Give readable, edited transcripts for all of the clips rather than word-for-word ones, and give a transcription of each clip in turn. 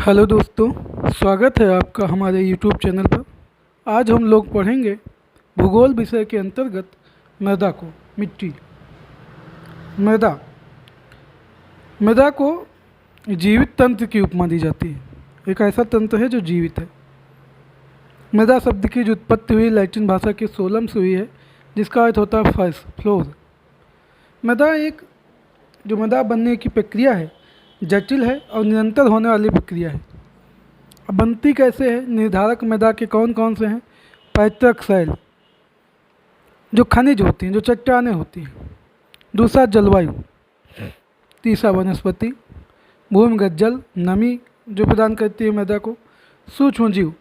Hello दोस्तों, स्वागत है आपका हमारे YouTube चैनल पर। आज हम लोग पढ़ेंगे भूगोल विषय के अंतर्गत मृदा को। मिट्टी, मृदा मृदा को जीवित तंत्र की उपमा दी जाती है। एक ऐसा तंत्र है जो जीवित है। मृदा शब्द की जो उत्पत्ति हुई लैटिन भाषा के सोलम से हुई है, जिसका अर्थ होता है फर्श, फ्लोर। मृदा बनने की प्रक्रिया है, जटिल है और निरंतर होने वाली प्रक्रिया है। अब बनती कैसे है? निर्धारक मृदा के कौन कौन से हैं? पैतृक शैल, जो खनिज होती हैं, जो चट्टानें होती हैं। दूसरा जलवायु। तीसरा वनस्पति, भूमिगत जल, नमी जो प्रदान करती है मृदा को। सूक्ष्म जीव,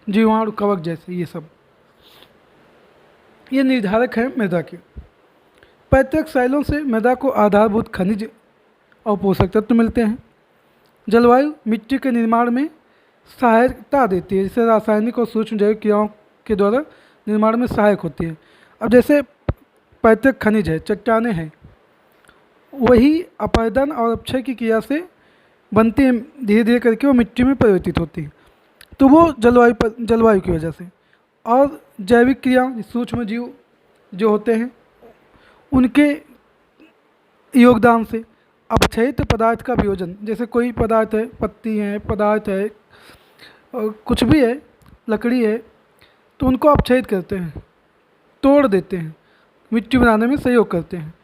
जीवाणु, कवक जैसे, ये निर्धारक हैं मृदा के। पैतृक शैलों से मृदा को आधारभूत खनिज और पोषक तत्व मिलते हैं। जलवायु मिट्टी के निर्माण में सहायता देती है, जिससे रासायनिक और सूक्ष्म जैविक क्रियाओं के द्वारा निर्माण में सहायक होती है। अब जैसे पैतृक खनिज है, चट्टानें हैं, वही अपरदन और अपक्षय की क्रिया से बनती हैं, धीरे धीरे करके वो मिट्टी में परिवर्तित होती है। तो वो जलवायु की वजह से। और जैविक क्रिया, सूक्ष्म जीव जो होते हैं, उनके योगदान से अपक्षयित पदार्थ का वियोजन, जैसे कोई पदार्थ है, पत्ती है, पदार्थ है, कुछ भी है, लकड़ी है, तो उनको अपक्षयित करते हैं, तोड़ देते हैं, मिट्टी बनाने में सहयोग करते हैं।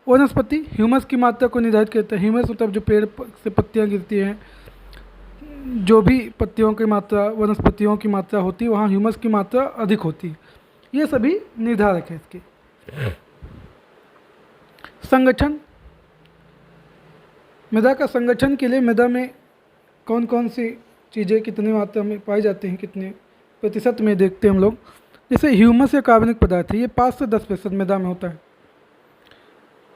वनस्पति ह्यूमस की मात्रा को निर्धारित करते हैं। ह्यूमस मतलब जो पेड़ से पत्तियां गिरती हैं, जो भी पत्तियों की मात्रा, वनस्पतियों की मात्रा होती है, वहाँ ह्यूमस की मात्रा अधिक होती है। ये सभी निर्धारक है इसके। संगठन, मृदा का संगठन के लिए मृदा में कौन कौन सी चीज़ें कितनी मात्रा में पाई जाती हैं, कितने प्रतिशत में देखते हैं हम लोग। जैसे ह्यूमस या कार्बनिक पदार्थ है, ये 5 से 10% मृदा में होता है।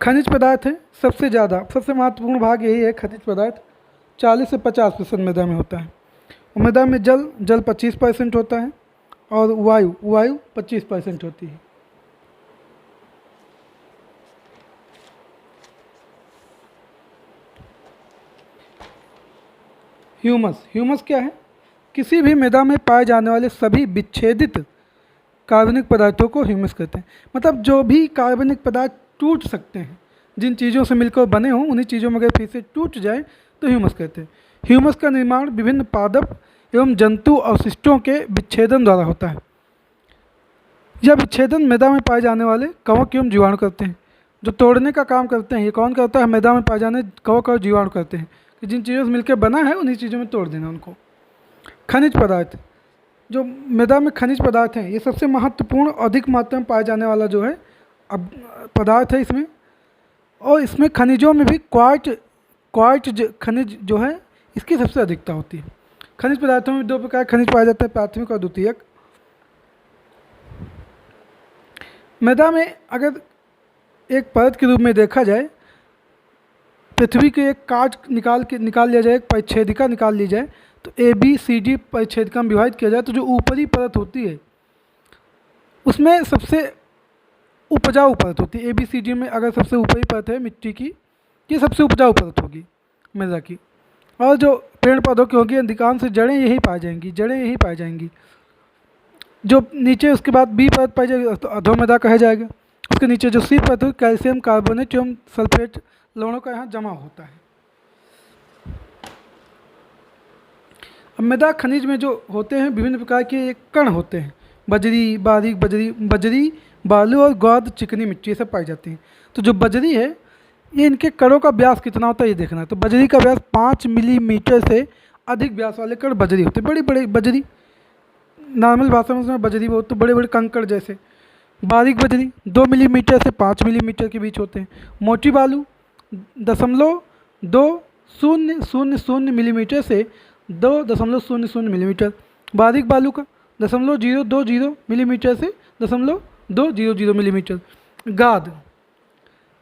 खनिज पदार्थ है, सबसे ज़्यादा, सबसे महत्वपूर्ण भाग यही है, खनिज पदार्थ 40 से 50% मृदा में होता है। मृदा में जल 25% होता है और वायु 25% होती है। ह्यूमस क्या है? किसी भी मृदा में पाए जाने वाले सभी विच्छेदित कार्बनिक पदार्थों को ह्यूमस कहते हैं। मतलब जो भी कार्बनिक पदार्थ टूट सकते हैं, जिन चीज़ों से मिलकर बने हों, उन्हीं चीज़ों में अगर फिर से टूट जाए तो ह्यूमस कहते हैं। ह्यूमस का निर्माण विभिन्न पादप एवं जंतु अवशिष्टों के विच्छेदन द्वारा होता है। यह विच्छेदन मृदा में पाए जाने वाले कवक एवं जीवाणु करते हैं। जो तोड़ने का काम करते हैं, ये कौन करता है? मृदा में पाए जाने कवक और जीवाणु करते हैं, कि जिन चीज़ों से मिलकर बना है उन्हीं चीज़ों में तोड़ देना उनको। खनिज पदार्थ, जो मृदा में खनिज पदार्थ हैं, ये सबसे महत्वपूर्ण, अधिक मात्रा में पाए जाने वाला जो है अब पदार्थ है इसमें। और इसमें खनिजों में भी क्वार्ट्ज खनिज जो है, इसकी सबसे अधिकता होती है। खनिज पदार्थों में 2 प्रकार खनिज पाया जाता है, प्राथमिक और द्वितीयक। मृदा में अगर एक परत के रूप में देखा जाए, पृथ्वी के एक काट निकाल लिया जाए, एक परिच्छेदिका निकाल ली जाए, तो ABCD परिच्छेदिका में विभाजित किया जाए, तो जो ऊपरी परत होती है उसमें सबसे उपजाऊ परत होती है। ABCD में अगर सबसे ऊपरी परत है मिट्टी की, ये सबसे उपजाऊ परत होगी मृदा की। और जो पेड़ पौधों की होगी, अधिकांश जड़ें यही पाई जाएंगी। जो नीचे उसके बाद B परत पाई जाएगी तो अधोमृदा कहा जाएगा। उसके नीचे जो C परत होगी, कैल्शियम कार्बोनेट एवं सल्फेट लवणों का यहाँ जमा होता है। अब मृदा खनिज में जो होते हैं, विभिन्न प्रकार के कण होते हैं। बजरी, बालू और गौद, चिकनी मिट्टी, ये सब पाई जाती हैं। तो जो बजरी है, ये इनके कणों का व्यास कितना होता है ये देखना है। तो बजरी का व्यास 5 मिलीमीटर से अधिक व्यास वाले कण बजरी होते हैं। बड़ी बजरी, नॉर्मल भाषा में उसमें बजरी बोलते, तो बड़े कंकड़ जैसे। बारीक बजरी 2 मिलीमीटर से 5 मिलीमीटर के बीच होते हैं। मोटी बालू 0.2000 मिलीमीटर से 2.00 मिलीमीटर। बारीक बालू का 0.020 मिलीमीटर से 0.200 मिलीमीटर। गाद,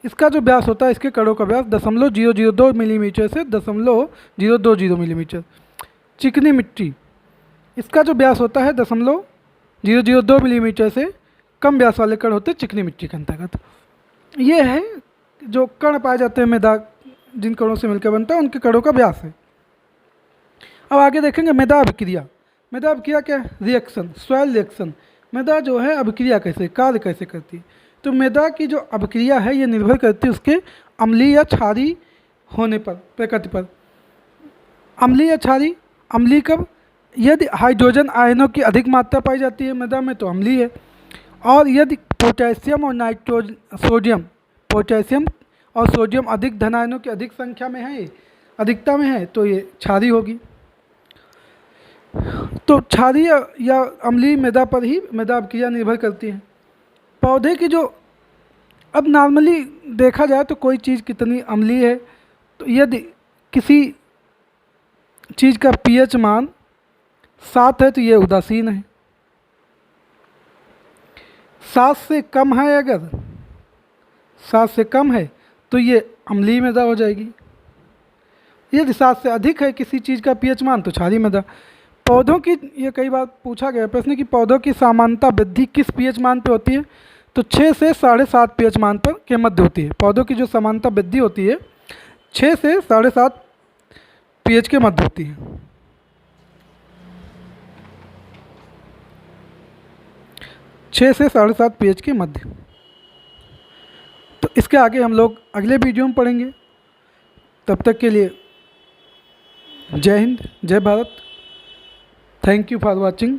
इसका जो व्यास होता है, इसके कणों का व्यास 0.002 मिलीमीटर से 0.020 मिलीमीटर। चिकनी मिट्टी, इसका जो व्यास होता है 0.002 मिलीमीटर से कम व्यास वाले कण होते हैं चिकनी मिट्टी के अंतर्गत। ये है जो कण पाए जाते हैं मृदा, जिन कणों से मिलकर बनता है, उनके कणों का व्यास है। अब आगे देखेंगे मृदा अभिक्रिया। मृदा अभिक्रिया क्या है? Reaction, soil reaction. मृदा जो है अभिक्रिया कैसे, कार्य कैसे करती है? तो मृदा की जो अभिक्रिया है ये निर्भर करती है उसके अम्लीय या क्षारीय होने पर, प्रकृति पर। अम्लीय या क्षारीय, अम्लीय कब? यदि हाइड्रोजन आयनों की अधिक मात्रा पाई जाती है मृदा में तो अम्लीय है, और यदि पोटेशियम और सोडियम, पोटेशियम और सोडियम अधिक धन आयनों की अधिक संख्या में है, अधिकता में है, तो ये क्षारीय होगी। तो क्षारीय या अम्लीय मृदा पर ही मृदा अभिक्रिया निर्भर करती है। पौधे की जो, अब नॉर्मली देखा जाए तो कोई चीज़ कितनी अम्लीय है, तो यदि किसी चीज़ का पीएच मान 7 है तो ये उदासीन है, 7 से कम है, अगर 7 से कम है तो ये अम्लीय मृदा हो जाएगी। यदि 7 से अधिक है किसी चीज़ का पीएच मान तो क्षारीय मृदा। पौधों की, ये कई बार पूछा गया प्रश्न कि पौधों की सामान्यता वृद्धि किस पीएच मान पर होती है? तो 6 से 7.5 पीएच मान पर के मध्य होती है। पौधों की जो सामान्यता वृद्धि होती है 6 से 7.5 पीएच के मध्य होती है। 6 से 7.5 पीएच के मध्य। तो इसके आगे हम लोग अगले वीडियो में पढ़ेंगे। तब तक के लिए जय हिंद, जय Bharat. Thank you for watching.